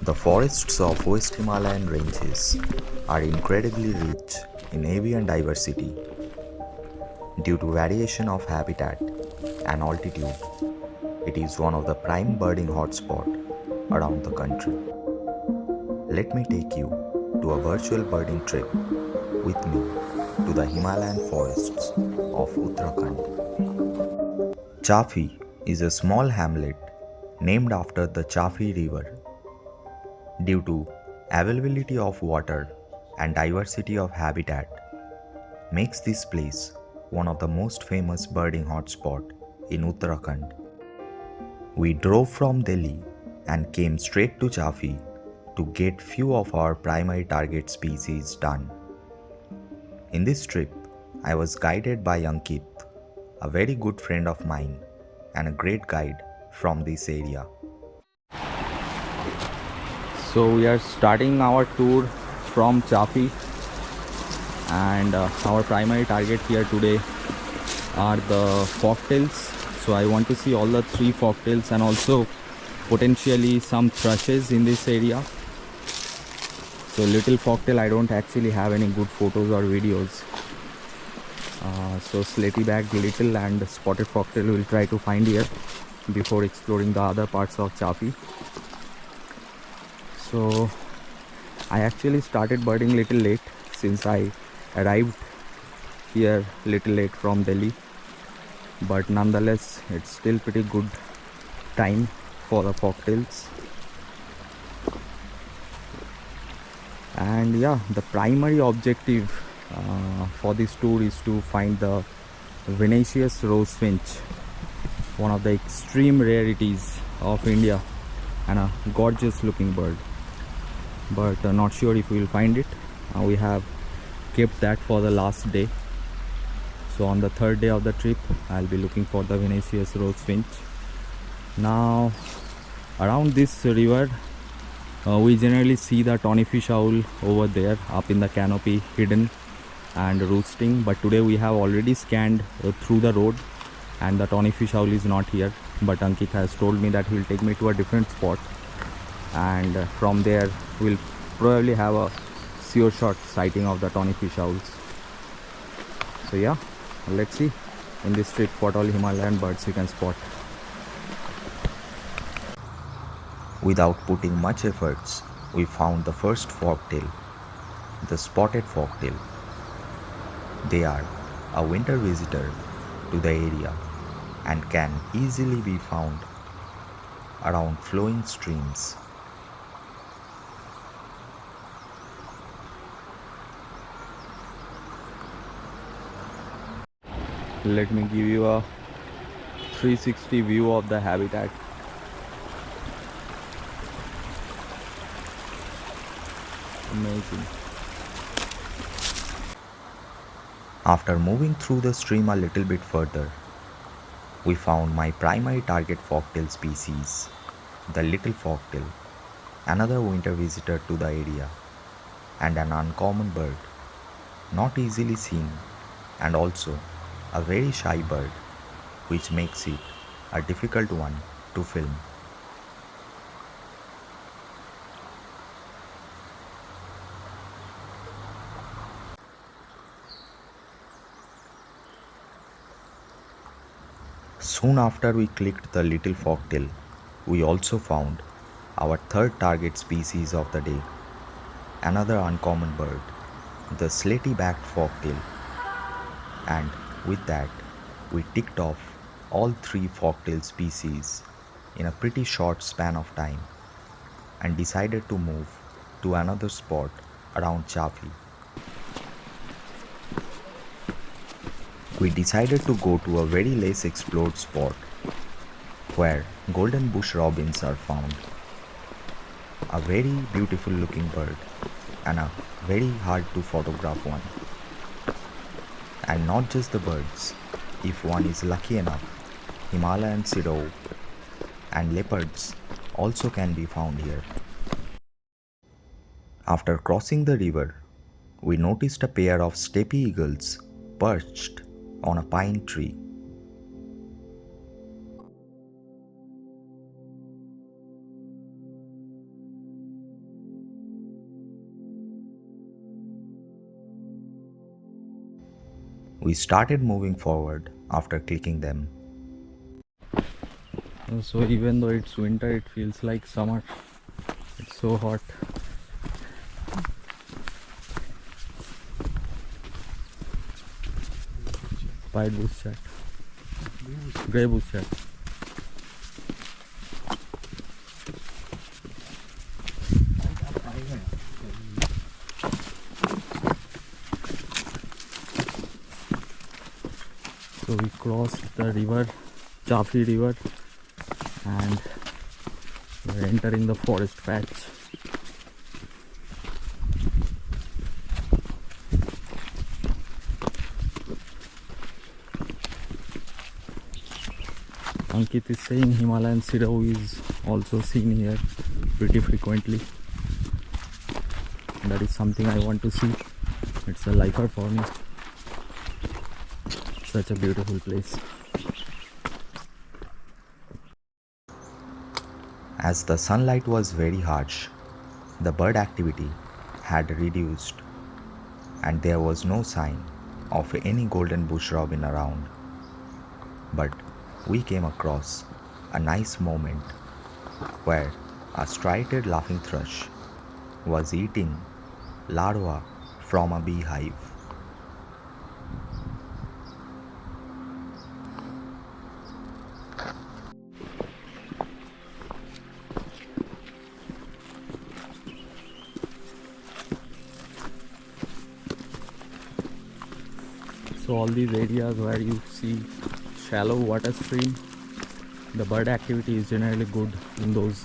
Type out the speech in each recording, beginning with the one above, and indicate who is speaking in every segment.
Speaker 1: The forests of West Himalayan ranges are incredibly rich in avian diversity due to variation of habitat and altitude. It is one of the prime birding hotspots around the country. Let me take you to a virtual birding trip with me to the Himalayan forests of Uttrakhand. Chafi is a small hamlet named after the Chafi River. Due to availability of water and diversity of habitat, makes this place one of the most famous birding hotspots in Uttarakhand. We drove from Delhi and came straight to Chafi to get few of our primary target species done. In this trip, I was guided by Ankit, a very good friend of mine and a great guide from this area.
Speaker 2: So we are starting our tour from Chafi, and our primary target here today are the fogtails. So I want to see all the 3 fogtails and also potentially some thrushes in this area. So little fogtail, I don't actually have any good photos or videos. So slaty backed little and spotted fogtail we'll try to find here before exploring the other parts of Chafi. So I actually started birding little late since I arrived here little late from Delhi, but nonetheless it's still pretty good time for the fogtails. And yeah, the primary objective for this tour is to find the Vinaceous rosefinch, one of the extreme rarities of India and a gorgeous looking bird, but not sure if we will find it. We have kept that for the last day. So on the 3rd day of the trip I'll be looking for the Vinaceous rosefinch. Now around this river we generally see the tawny fish owl over there up in the canopy, hidden and roosting, but today we have already scanned through the road and the tawny fish owl is not here, but Ankit has told me that he will take me to a different spot, and from there we'll probably have a sure shot sighting of the tawny fish owls. So yeah, let's see in this trip what all Himalayan birds you can spot.
Speaker 1: Without putting much efforts, we found the first fogtail, the spotted fogtail. They are a winter visitor to the area and can easily be found around flowing streams.
Speaker 2: Let me give you a 360 view of the habitat. Amazing.
Speaker 1: After moving through the stream a little bit further, we found my primary target fogtail species, the little fogtail, another winter visitor to the area and an uncommon bird, not easily seen and also a very shy bird, which makes it a difficult one to film. Soon after we clicked the little fogtail, we also found our 3rd target species of the day, another uncommon bird, the slaty-backed fogtail. And with that, we ticked off all 3 fogtail species in a pretty short span of time and decided to move to another spot around Chafi. We decided to go to a very less explored spot where golden bush robins are found. A very beautiful looking bird and a very hard to photograph one. And not just the birds, if one is lucky enough, Himalayan sirau and leopards also can be found here. After crossing the river, we noticed a pair of steppe eagles perched on a pine tree. We started moving forward after clicking them.
Speaker 2: So even though it's winter, it feels like summer. It's so hot. White bush chat. Grey bush chat. So we crossed the river, Chafi river, and we're entering the forest patch. Ankit is saying Himalayan sirau is also seen here pretty frequently. That is something I want to see. It's a lifer for me. Such a beautiful place.
Speaker 1: As the sunlight was very harsh, the bird activity had reduced and there was no sign of any golden bush robin around. But we came across a nice moment where a striped laughing thrush was eating larvae from a beehive.
Speaker 2: So all these areas where you see shallow water stream, the bird activity is generally good in those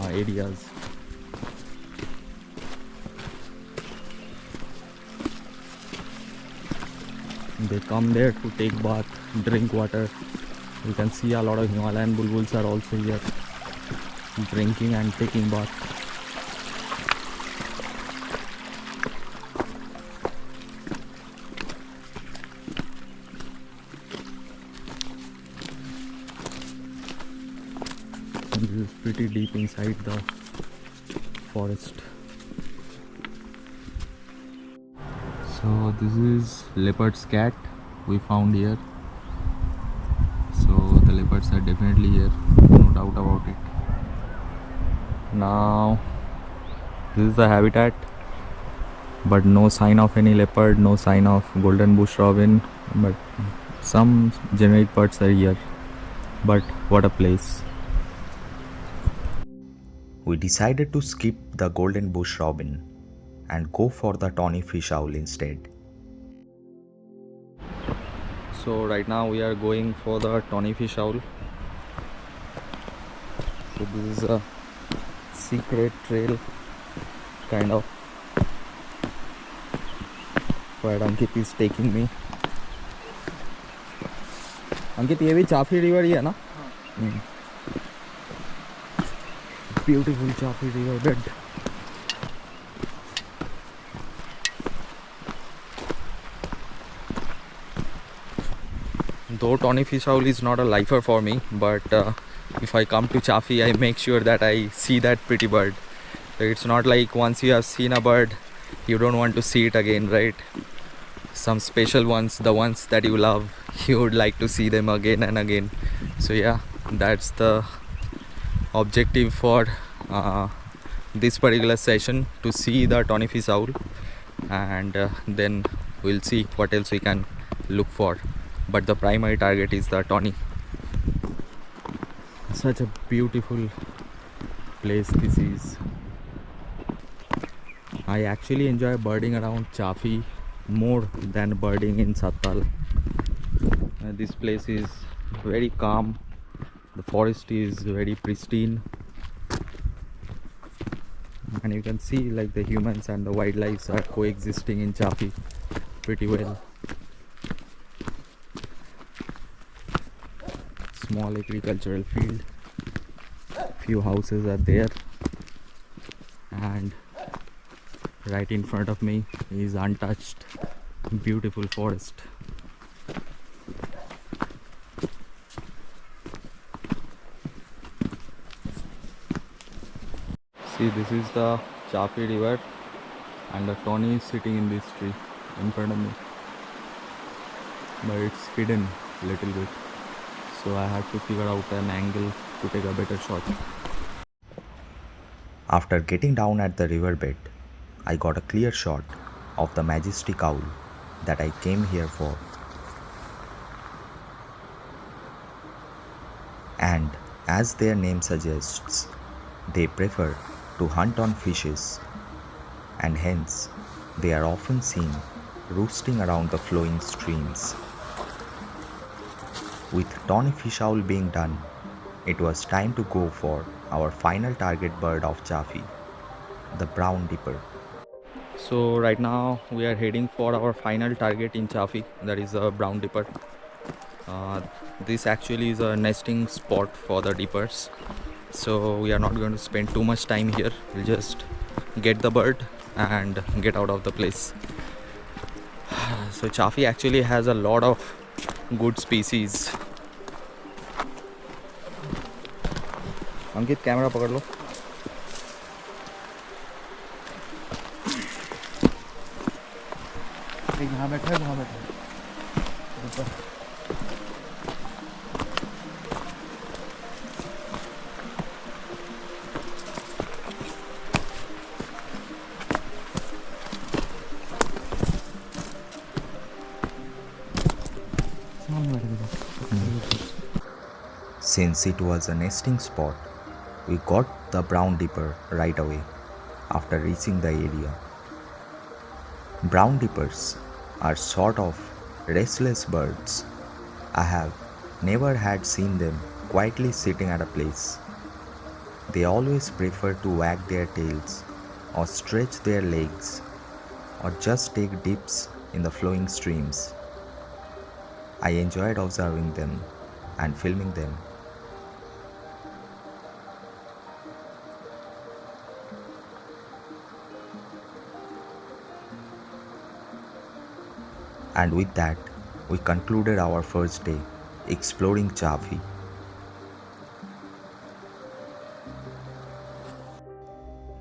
Speaker 2: areas. They come there to take bath, drink water. You can see a lot of Himalayan bulbuls are also here drinking and taking bath. This is pretty deep inside the forest. So this is leopard's cat we found here. So the leopards are definitely here, no doubt about it. Now this is the habitat, but no sign of any leopard, no sign of golden bush robin, but some generic birds are here. But what a place.
Speaker 1: We decided to skip the golden bush robin and go for the tawny fish owl instead.
Speaker 2: So right now we are going for the tawny fish owl. So this is a secret trail kind of where Ankit is taking me. Ankit, ये भी Chafi river ही है ना? Beautiful Chafi river bed. Though tawny fish owl is not a lifer for me, but if I come to Chafi, I make sure that I see that pretty bird. It's not like once you have seen a bird, you don't want to see it again, right? Some special ones, the ones that you love, you would like to see them again and again. So yeah, that's the objective for this particular session, to see the tawny fish owl, and then we'll see what else we can look for, but the primary target is the tawny. Such a beautiful place this is. I actually enjoy birding around Chafi more than birding in Sattal. This place is very calm, the forest is very pristine, and you can see like the humans and the wildlife are coexisting in Chafi pretty well. Small agricultural field, few houses are there, and right in front of me is untouched beautiful forest. See, this is the Chafi river and the tawny is sitting in this tree in front of me. but it's hidden a little bit. So I had to figure out an angle to take a better shot.
Speaker 1: After getting down at the riverbed, I got a clear shot of the majestic owl that I came here for. And as their name suggests, they prefer to hunt on fishes, and hence they are often seen roosting around the flowing streams. With tawny fish owl being done, it was time to go for our final target bird of Chaffee, the brown dipper.
Speaker 2: So right now we are heading for our final target in Chaffee, that is a brown dipper. This actually is a nesting spot for the dippers, so we are not going to spend too much time here. We'll just get the bird and get out of the place. So Chaffee actually has a lot of good species. Ankit, camera पकड़ लो.
Speaker 3: यहाँ बैठा है, वहाँ बैठा है.
Speaker 1: Since it was a nesting spot, we got the brown dipper right away after reaching the area. Brown dippers are sort of restless birds. I have never had seen them quietly sitting at a place. They always prefer to wag their tails or stretch their legs or just take dips in the flowing streams. I enjoyed observing them and filming them. And with that, we concluded our first day exploring Chaffee.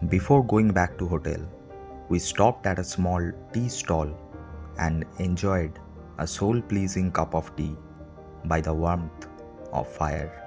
Speaker 1: Before going back to hotel, we stopped at a small tea stall and enjoyed a soul-pleasing cup of tea by the warmth of fire.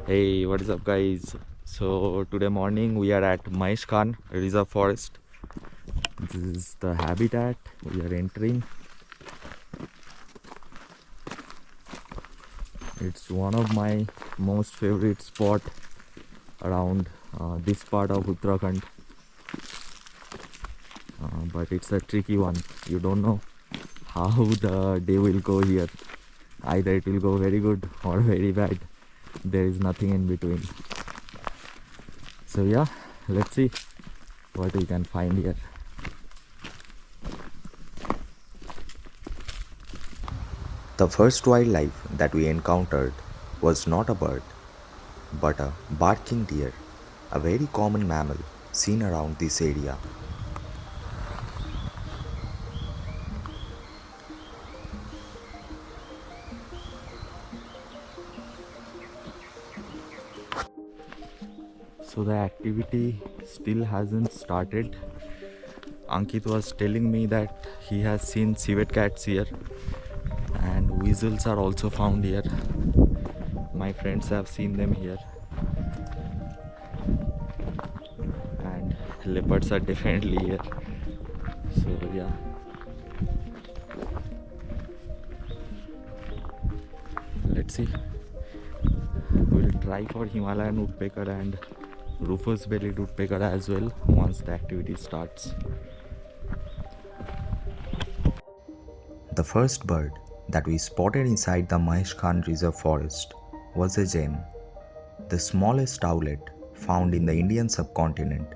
Speaker 2: Hey, what is up guys? So today morning we are at Mahesh Khan Reserve Forest. This is the habitat we are entering. It's one of my most favorite spot around this part of Uttrakhand. But it's a tricky one. You don't know how the day will go here. Either it will go very good or very bad. There is nothing in between. So yeah, let's see what we can find here.
Speaker 1: The first wildlife that we encountered was not a bird, but a barking deer, a very common mammal seen around this area.
Speaker 2: So the activity still hasn't started. Ankit was telling me that he has seen civet cats here and weasels are also found here. My friends have seen them here, and leopards are definitely here. So yeah, let's see. We'll try for Himalayan woodpecker and Rufous bellied woodpecker as well once the activity starts.
Speaker 1: The first bird that we spotted inside the Mahesh Khan Reserve Forest was a gem, the smallest owlet found in the Indian subcontinent,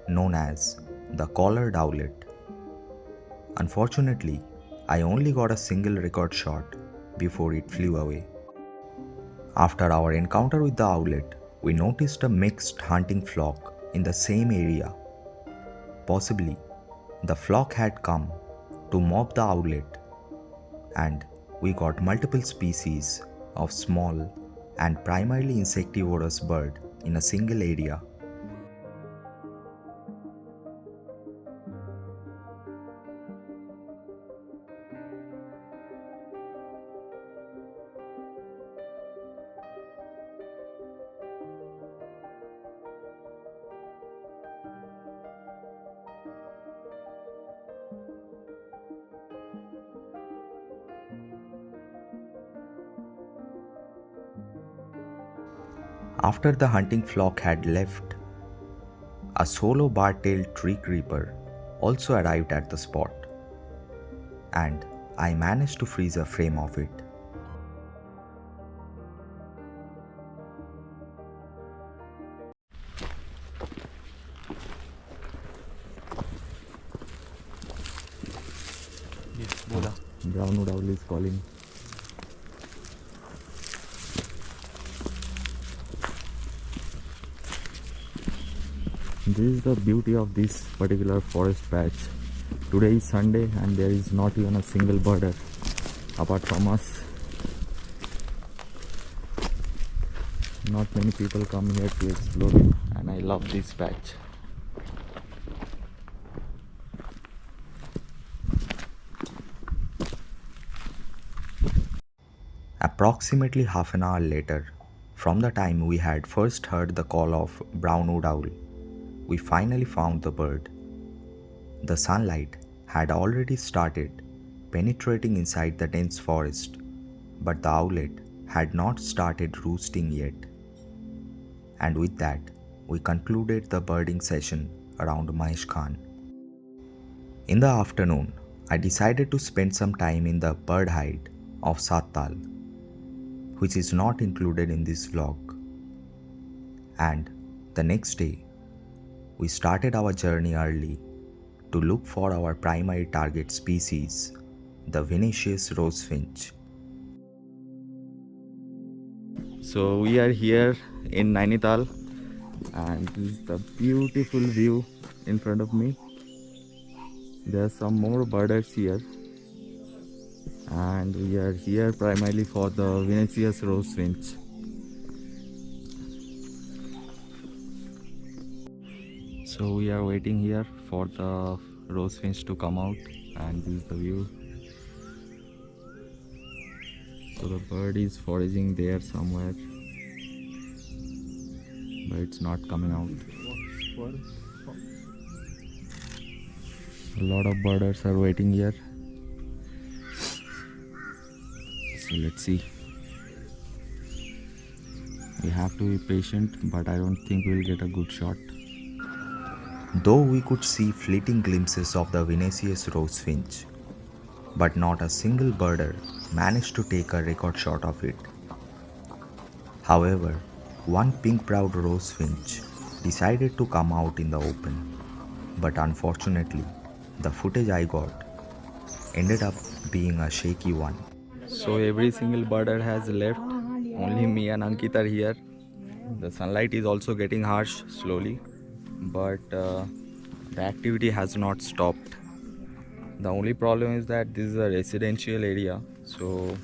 Speaker 1: known as the collared owlet. Unfortunately, I only got a single record shot before it flew away. After our encounter with the owlet, we noticed a mixed hunting flock in the same area. Possibly, the flock had come to mob the outlet, and we got multiple species of small and primarily insectivorous bird in a single area. After the hunting flock had left, a solo bar-tailed tree creeper also arrived at the spot, and I managed to freeze a frame of it.
Speaker 2: Brown owl is calling. This is the beauty of this particular forest patch. Today is Sunday and there is not even a single birder apart from us. Not many people come here to explore it, and I love this patch.
Speaker 1: Approximately half an hour later, from the time we had first heard the call of brown-wood owl, we finally found the bird. The sunlight had already started penetrating inside the dense forest, but the owlet had not started roosting yet. And with that, we concluded the birding session around Mahesh Khan. In the afternoon, I decided to spend some time in the bird hide of Sattal, which is not included in this vlog. And the next day, we started our journey early to look for our primary target species, the Vinaceous rosefinch.
Speaker 2: So we are here in Nainital, and this is the beautiful view in front of me. There are some more birders here, and we are here primarily for the Vinaceous rosefinch. So we are waiting here for the rosefinch to come out, and this is the view. So the bird is foraging there somewhere, but it's not coming out. A lot of birders are waiting here. So let's see. We have to be patient, but I don't think we'll get a good shot.
Speaker 1: Though we could see fleeting glimpses of the Vinaceous rosefinch, but not a single birder managed to take a record shot of it. However, one pink-browed rosefinch decided to come out in the open, but unfortunately, the footage I got ended up being a shaky one.
Speaker 2: So every single birder has left. Only me and Ankit are here. The sunlight is also getting harsh slowly, but the activity has not stopped. The only problem is that this is a residential area, so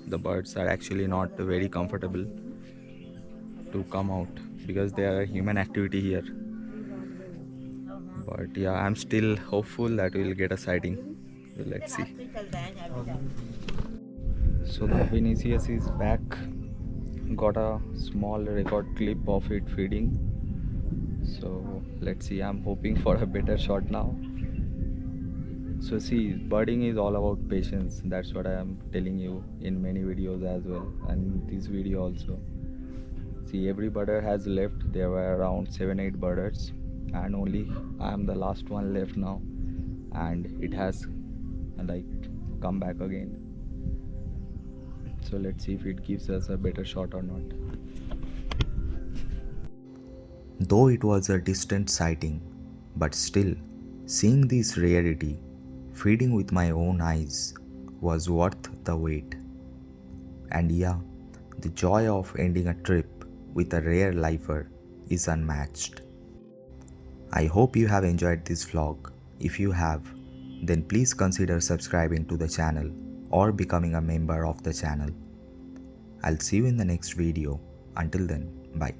Speaker 2: the birds are actually not very comfortable to come out because there are human activity here. But yeah, I'm still hopeful that we'll get a sighting. So let's see. So the Vinaceous is back. Got a small record clip of it feeding. So let's see, I'm hoping for a better shot now. So see, birding is all about patience. That's what I am telling you in many videos as well, and this video also. See, every birder has left. There were around 7-8 birders, and only I am the last one left now, and it has like come back again. So let's see if it gives us a better shot or not.
Speaker 1: Though it was a distant sighting, but still, seeing this rarity, feeding with my own eyes, was worth the wait. And yeah, the joy of ending a trip with a rare lifer is unmatched. I hope you have enjoyed this vlog. If you have, then please consider subscribing to the channel or becoming a member of the channel. I'll see you in the next video. Until then, bye.